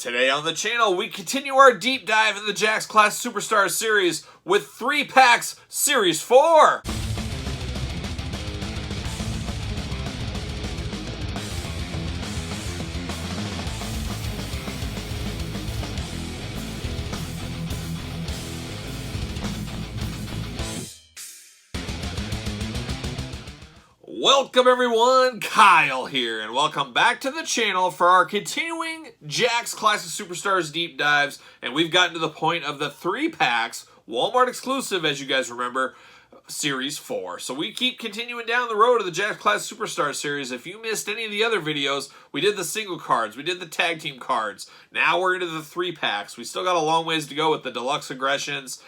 Today on the channel, we continue our deep dive in the Jakks Class Superstar Series with 3 packs Series 4. Welcome everyone, Kyle here, and welcome back to the channel for our continuing Jakks Classic Superstars deep dives, and we've gotten to the point of the 3 packs, Walmart exclusive, as you guys remember, Series 4. So we keep continuing down the road of the Jakks Classic Superstar Series. If you missed any of the other videos, we did the single cards, we did the tag team cards, now we're into the 3 packs. We still got a long ways to go with the deluxe aggressions,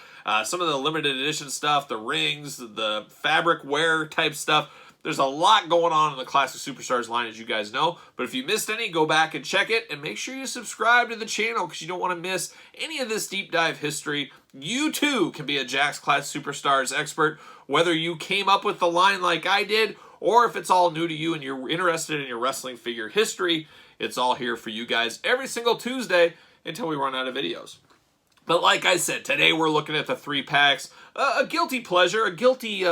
some of the limited edition stuff, the rings, the fabric wear type stuff. There's a lot going on in the Classic Superstars line, as you guys know. But if you missed any, go back and check it. And make sure you subscribe to the channel because you don't want to miss any of this deep dive history. You, too, can be a Jakks Classic Superstars expert, whether you came up with the line like I did, or if it's all new to you and you're interested in your wrestling figure history. It's all here for you guys every single Tuesday until we run out of videos. But like I said, today we're looking at the 3 packs. A guilty pleasure, guilty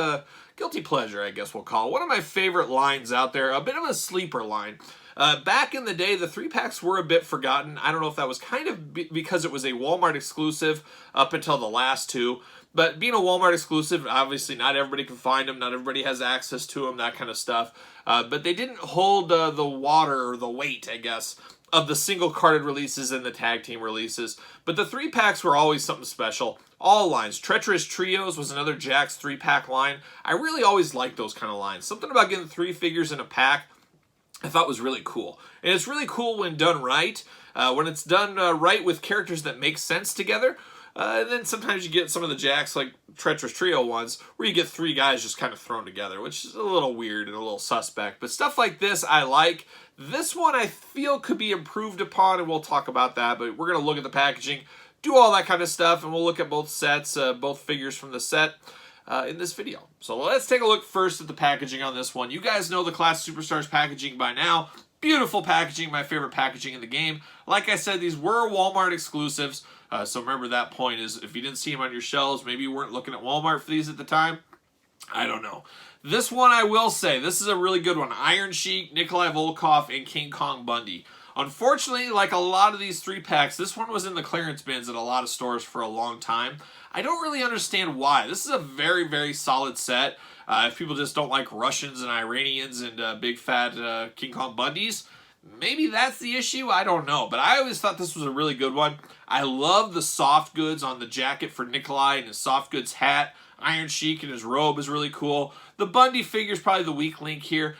pleasure, I guess we'll call it. One of my favorite lines out there, a bit of a sleeper line. Back in the day, the 3 packs were a bit forgotten. I don't know if that was kind of because it was a Walmart exclusive up until the last 2. But being a Walmart exclusive, obviously not everybody can find them. Not everybody has access to them, that kind of stuff. But they didn't hold the water or the weight, I guess, of the single carded releases and the tag team releases. But the 3 packs were always something special. All lines. Treacherous Trios was another Jakks 3-pack line. I really always liked those kind of lines. Something about getting 3 figures in a pack I thought was really cool. And it's really cool when done right. When it's done right with characters that make sense together. And then sometimes you get some of the Jakks, like Treacherous Trio ones, where you get 3 guys just kind of thrown together, which is a little weird and a little suspect. But stuff like this I like. This one I feel could be improved upon, and we'll talk about that. But we're going to look at the packaging, do all that kind of stuff, and we'll look at both sets, both figures from the set in this video. So let's take a look first at the packaging on this one. You guys know the Classic Superstars packaging by now. Beautiful packaging, my favorite packaging in the game. Like I said, these were Walmart exclusives. So remember that point is if you didn't see them on your shelves, maybe you weren't looking at Walmart for these at the time. I don't know. This one I will say, this is a really good one. Iron Sheik, Nikolai Volkov, and King Kong Bundy. Unfortunately, like a lot of these 3 packs, this one was in the clearance bins at a lot of stores for a long time. I don't really understand why. This is a very, very solid set. If people just don't like Russians and Iranians and big fat King Kong Bundys, maybe that's the issue. I don't know. But I always thought this was a really good one. I love the soft goods on the jacket for Nikolai and his soft goods hat. Iron Sheik and his robe is really cool. The Bundy figure is probably the weak link here.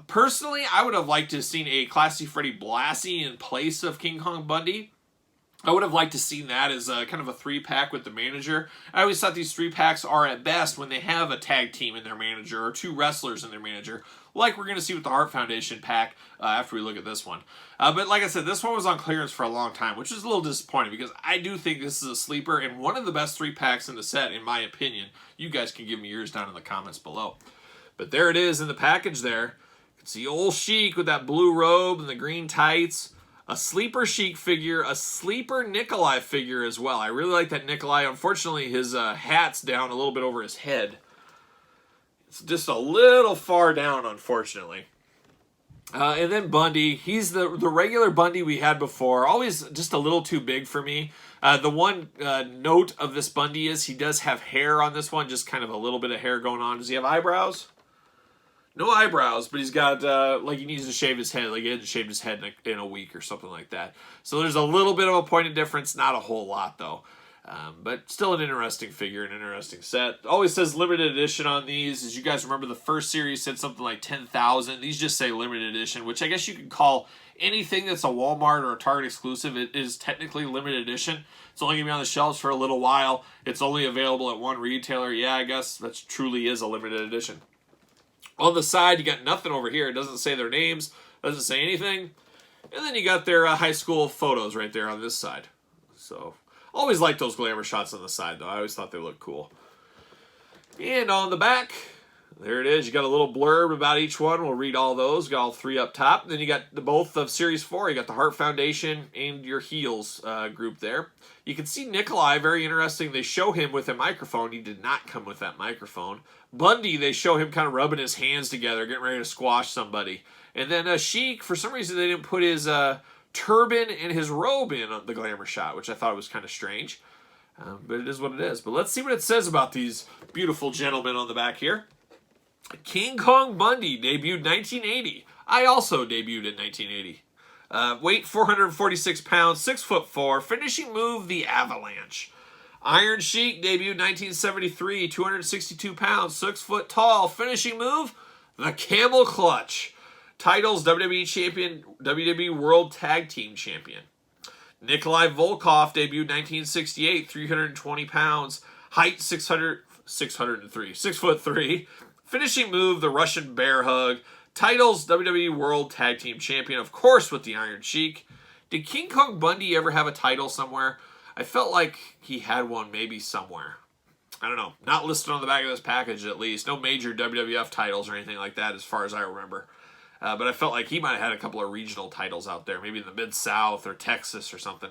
Personally, I would have liked to have seen a Classy Freddy Blassie in place of King Kong Bundy. I would have liked to have seen that as a, kind of a 3-pack with the manager. I always thought these 3 packs are at best when they have a tag team in their manager or 2 wrestlers in their manager, like we're going to see with the Hart Foundation pack after we look at this one. But like I said, this one was on clearance for a long time, which is a little disappointing because I do think this is a sleeper and one of the best 3 packs in the set, in my opinion. You guys can give me yours down in the comments below. But there it is in the package there. You can see old Sheik with that blue robe and the green tights. A sleeper Sheik figure, a sleeper Nikolai figure as well. I really like that Nikolai. Unfortunately, his hat's down a little bit over his head. It's just a little far down, unfortunately. And then Bundy. He's the regular Bundy we had before. Always just a little too big for me. The one note of this Bundy is he does have hair on this one. Just kind of a little bit of hair going on. Does he have eyebrows? No eyebrows, but he's got, like he needs to shave his head. Like he hadn't shaved his head in a week or something like that. So there's a little bit of a point of difference. Not a whole lot, though. But still an interesting figure, an interesting set. Always says limited edition on these. As you guys remember, the first series said something like 10,000. These just say limited edition, which I guess you could call anything that's a Walmart or a Target exclusive. It is technically limited edition. It's only going to be on the shelves for a little while. It's only available at one retailer. Yeah, I guess that truly is a limited edition. On the side, you got nothing over here. It doesn't say their names. Doesn't say anything. And then you got their high school photos right there on this side. So, always liked those glamour shots on the side, though. I always thought they looked cool. And on the back, There it is. You got a little blurb about each one. We'll read all those. Got all three up top. And then you got both of Series 4. You got the Hart Foundation and your Heels group there. You can see Nikolai, very interesting. They show him with a microphone. He did not come with that microphone. Bundy, they show him kind of rubbing his hands together, getting ready to squash somebody. And then Sheik, for some reason, they didn't put his turban and his robe in on the glamour shot, which I thought was kind of strange. But it is what it is. But let's see what it says about these beautiful gentlemen on the back here. King Kong Bundy debuted 1980. I also debuted in 1980. Weight 446 pounds, 6'4". Finishing move, the Avalanche. Iron Sheik debuted 1973, 262 pounds, 6 foot tall. Finishing move, the Camel Clutch. Titles, WWE Champion, WWE World Tag Team Champion. Nikolai Volkov debuted 1968, 320 pounds, height 6'3". Finishing move, the Russian Bear Hug. Titles, WWE World Tag Team Champion, of course, with the Iron Sheik. Did King Kong Bundy ever have a title somewhere? I felt like he had one maybe somewhere. I don't know. Not listed on the back of this package, at least. No major WWF titles or anything like that, as far as I remember. But I felt like he might have had a couple of regional titles out there, maybe in the Mid-South or Texas or something.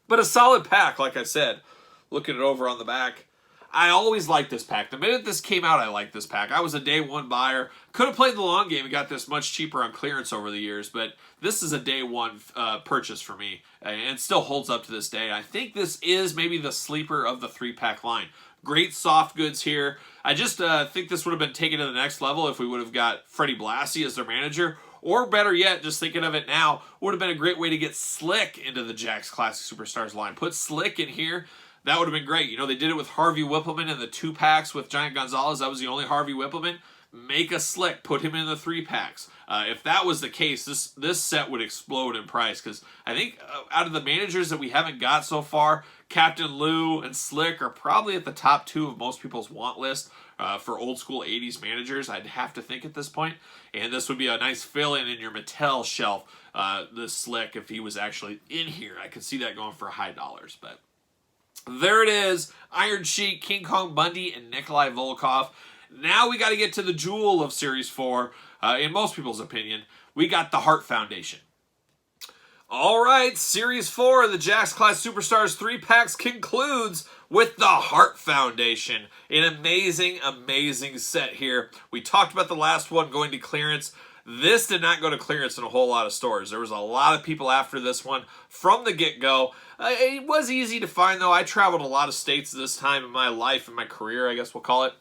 But a solid pack, like I said. Looking it over on the back. I always liked this pack. The minute this came out, I liked this pack. I was a day one buyer. Could have played the long game and got this much cheaper on clearance over the years, but this is a day one purchase for me, and it still holds up to this day. I think this is maybe the sleeper of the 3-pack line. Great soft goods here. I just think this would have been taken to the next level if we would have got Freddie Blassie as their manager, or better yet, just thinking of it now, would have been a great way to get Slick into the Jakks Classic Superstars line. Put Slick in here. That would have been great. You know, they did it with Harvey Whippleman in the 2-packs with Giant Gonzalez. That was the only Harvey Whippleman. Make a Slick. Put him in the 3-packs. If that was the case, this set would explode in price, because I think out of the managers that we haven't got so far, Captain Lou and Slick are probably at the top 2 of most people's want list for old school 80s managers, I'd have to think at this point. And this would be a nice fill-in your Mattel shelf, this Slick, if he was actually in here. I could see that going for high dollars, but there it is. Iron Sheik, King Kong Bundy, and Nikolai Volkov. Now we got to get to the jewel of Series 4, in most people's opinion. We got the Hart Foundation. All right, Series 4 of the Jakks Class Superstars 3-packs concludes with the Hart Foundation. An amazing, amazing set here. We talked about the last one going to clearance. This did not go to clearance in a whole lot of stores. There was a lot of people after this one from the get-go. It was easy to find, though. I traveled a lot of states this time in my life, in my career, I guess we'll call it.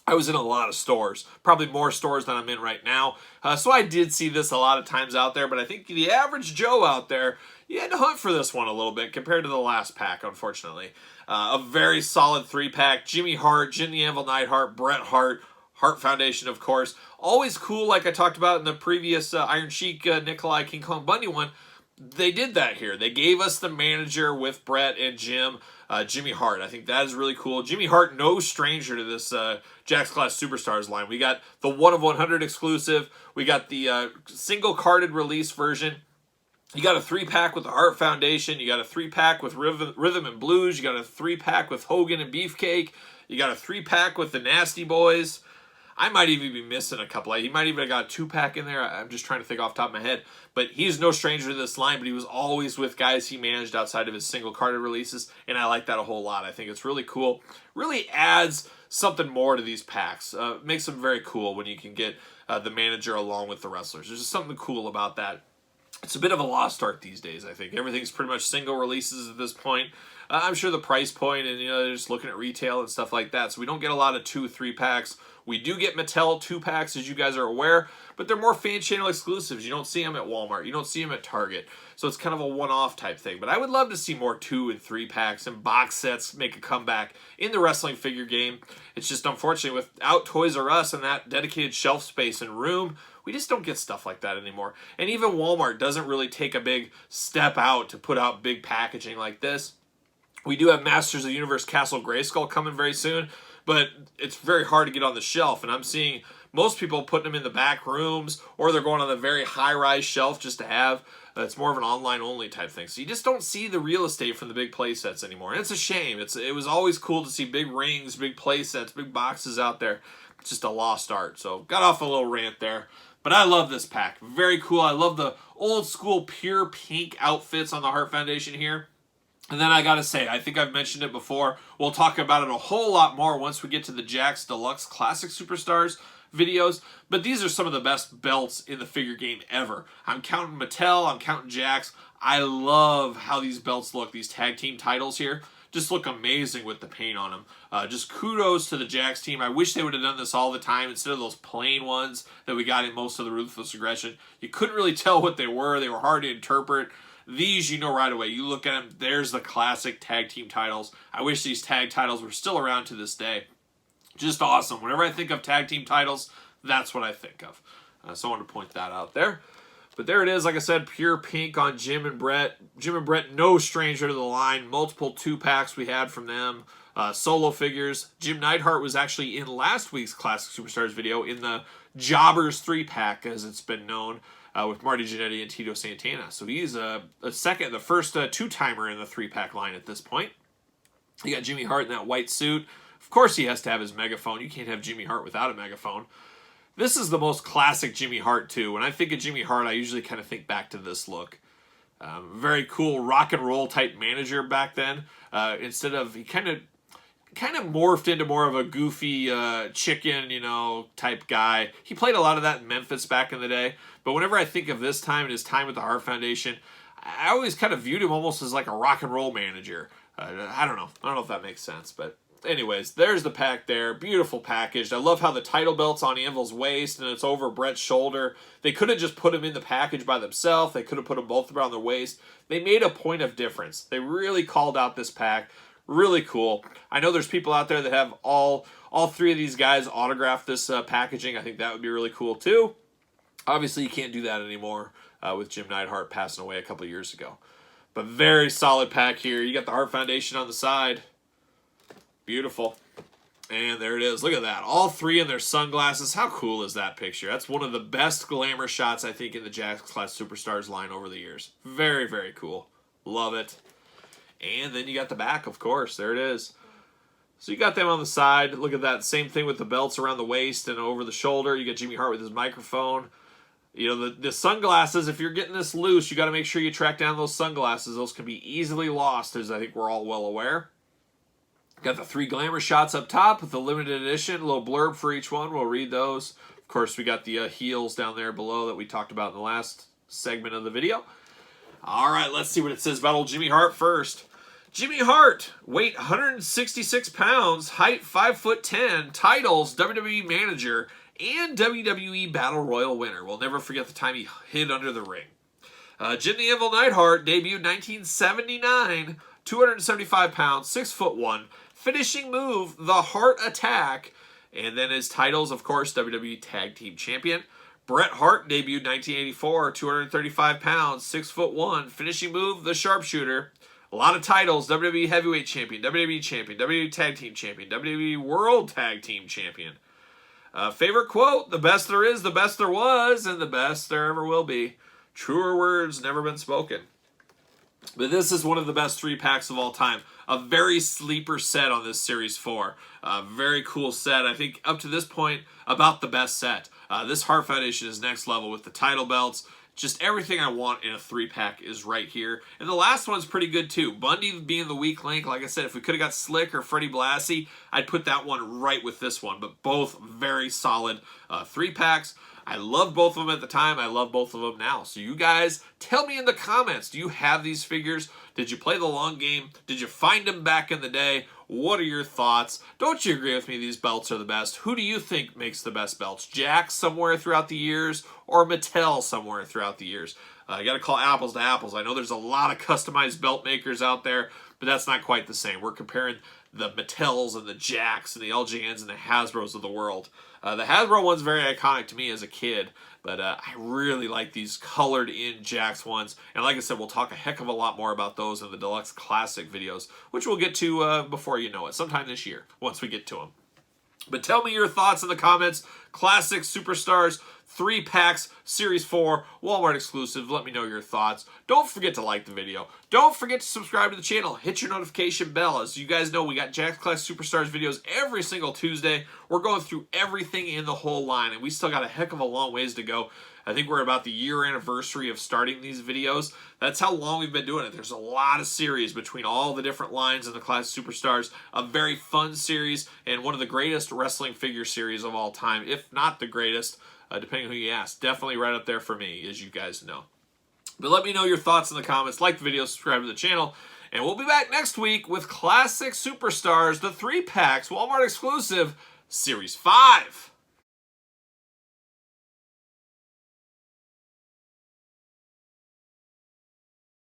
I was in a lot of stores, probably more stores than I'm in right now. So I did see this a lot of times out there, but I think the average Joe out there, you had to hunt for this one a little bit compared to the last pack, unfortunately. A very solid 3-pack. Jimmy Hart, Jim the Anvil Neidhart, Bret Hart, Hart Foundation, of course. Always cool, like I talked about in the previous Iron Sheik, Nikolai, King Kong Bundy one. They did that here. They gave us the manager with Bret and Jim, Jimmy Hart. I think that is really cool. Jimmy Hart, no stranger to this Jakks Class Superstars line. We got the 1 of 100 exclusive. We got the single-carded release version. You got a 3-pack with the Hart Foundation. You got a 3-pack with Rhythm and Blues. You got a 3-pack with Hogan and Beefcake. You got a 3-pack with the Nasty Boys. I might even be missing a couple. He might even have got a 2-pack in there. I'm just trying to think off the top of my head. But he's no stranger to this line, but he was always with guys he managed outside of his single-carded releases, and I like that a whole lot. I think it's really cool. Really adds something more to these packs. Makes them very cool when you can get the manager along with the wrestlers. There's just something cool about that. It's a bit of a lost art these days, I think. Everything's pretty much single releases at this point. I'm sure the price point, and they're just looking at retail and stuff like that. So we don't get a lot of 2, 3-packs. We do get Mattel 2-packs, as you guys are aware, but they're more fan channel exclusives. You don't see them at Walmart. You don't see them at Target. So it's kind of a one-off type thing. But I would love to see more 2 and 3-packs and box sets make a comeback in the wrestling figure game. It's just unfortunate, without Toys R Us and that dedicated shelf space and room, we just don't get stuff like that anymore. And even Walmart doesn't really take a big step out to put out big packaging like this. We do have Masters of the Universe Castle Grayskull coming very soon, but it's very hard to get on the shelf, and I'm seeing most people putting them in the back rooms, or they're going on the very high-rise shelf just to have. It's more of an online-only type thing. So you just don't see the real estate from the big play sets anymore. And it's a shame. It was always cool to see big rings, big play sets, big boxes out there. It's just a lost art. So got off a little rant there. But I love this pack. Very cool. I love the old school pure pink outfits on the Hart Foundation here. And then I gotta say, I think I've mentioned it before. We'll talk about it a whole lot more once we get to the Jakks Deluxe Classic Superstars videos. But these are some of the best belts in the figure game ever. I'm counting Mattel. I'm counting Jakks. I love how these belts look. These tag team titles here just look amazing with the paint on them. Just kudos to the Jakks team. I wish they would have done this all the time instead of those plain ones that we got in most of the Ruthless Aggression. You couldn't really tell what they were. They were hard to interpret. These, you know right away. You look at them, there's the classic tag team titles. I wish these tag titles were still around to this day. Just awesome. Whenever I think of tag team titles, that's what I think of. So I wanted to point that out there. But there it is, like I said, pure pink on Jim and Brett. Jim and Brett, no stranger to the line. Multiple 2-packs we had from them. Solo figures. Jim Neidhart was actually in last week's Classic Superstars video in the Jobbers 3-pack, as it's been known, with Marty Jannetty and Tito Santana. So he's the first 2-timer in the 3-pack line at this point. You got Jimmy Hart in that white suit. Of course he has to have his megaphone. You can't have Jimmy Hart without a megaphone. This is the most classic Jimmy Hart, too. When I think of Jimmy Hart, I usually kind of think back to this look. Very cool rock and roll type manager back then. Instead of, he kind of morphed into more of a goofy chicken, type guy. He played a lot of that in Memphis back in the day. But whenever I think of this time and his time with the Hart Foundation, I always kind of viewed him almost as like a rock and roll manager. I don't know. I don't know if that makes sense, but anyways, there's the pack there. Beautiful packaged. I love how the title belt's on Anvil's waist and it's over Brett's shoulder. They could have just put them in the package by themselves. They could have put them both around their waist. They made a point of difference. They really called out this pack. Really cool. I know there's people out there that have all 3 of these guys autograph this packaging. I think that would be really cool too. Obviously, you can't do that anymore with Jim Neidhart passing away a couple years ago. But very solid pack here. You got the Hart Foundation on the side. Beautiful. And there it is. Look at that. All 3 in their sunglasses. How cool is that picture? That's one of the best glamour shots, I think, in the Jakks Class Superstars line over the years. Very, very cool. Love it. And then you got the back, of course. There it is. So you got them on the side. Look at that. Same thing with the belts around the waist and over the shoulder. You got Jimmy Hart with his microphone. The sunglasses, if you're getting this loose, you got to make sure you track down those sunglasses. Those can be easily lost, as I think we're all well aware. Got the 3 glamour shots up top with the limited edition. A little blurb for each one. We'll read those. Of course, we got the heels down there below that we talked about in the last segment of the video. All right, let's see what it says about old Jimmy Hart first. Jimmy Hart, weight 166 pounds, height 5'10", titles WWE Manager, and WWE Battle Royal winner. We'll never forget the time he hid under the ring. Jim the Anvil Neidhart debuted 1979, 275 pounds, 6'1", finishing move, the Hart Attack, and then his titles, of course, WWE Tag Team Champion. Bret Hart debuted 1984, 235 pounds, 6'1", finishing move, the Sharpshooter. A lot of titles, WWE Heavyweight Champion, WWE Champion, WWE Tag Team Champion, WWE World Tag Team Champion. Favorite quote, the best there is, the best there was, and the best there ever will be. Truer words never been spoken. But this is one of the best 3-packs of all time. A very sleeper set on this Series 4. A very cool set. I think up to this point, about the best set. This Hart Foundation is next level with the title belts. Just everything I want in a 3-pack is right here. And the last one's pretty good too. Bundy being the weak link. Like I said, if we could have got Slick or Freddie Blassie, I'd put that one right with this one. But both very solid 3-packs. I loved both of them at the time. I love both of them now. So you guys, tell me in the comments, do you have these figures? Did you play the long game? Did you find them back in the day? What are your thoughts? Don't you agree with me these belts are the best? Who do you think makes the best belts? Jakks somewhere throughout the years or Mattel somewhere throughout the years? You got to call apples to apples. I know there's a lot of customized belt makers out there, but that's not quite the same. We're comparing the Mattels and the Jakks and the LJNs and the Hasbros of the world. The Hasbro one's very iconic to me as a kid, but I really like these colored-in Jakks ones. And like I said, we'll talk a heck of a lot more about those in the Deluxe Classic videos, which we'll get to before you know it, sometime this year, once we get to them. But tell me your thoughts in the comments. Classic Superstars 3 packs, Series 4, Walmart exclusive. Let me know your thoughts. Don't forget to like the video. Don't forget to subscribe to the channel. Hit your notification bell. As you guys know, we got Jakks Classic Superstars videos every single Tuesday. We're going through everything in the whole line, and we still got a heck of a long ways to go. I think we're about the year anniversary of starting these videos. That's how long we've been doing it. There's a lot of series between all the different lines in the Classic Superstars. A very fun series and one of the greatest wrestling figure series of all time, if not the greatest, depending on who you ask. Definitely right up there for me, as you guys know. But let me know your thoughts in the comments. Like the video, subscribe to the channel. And we'll be back next week with Classic Superstars, the 3 packs, Walmart exclusive, Series 5.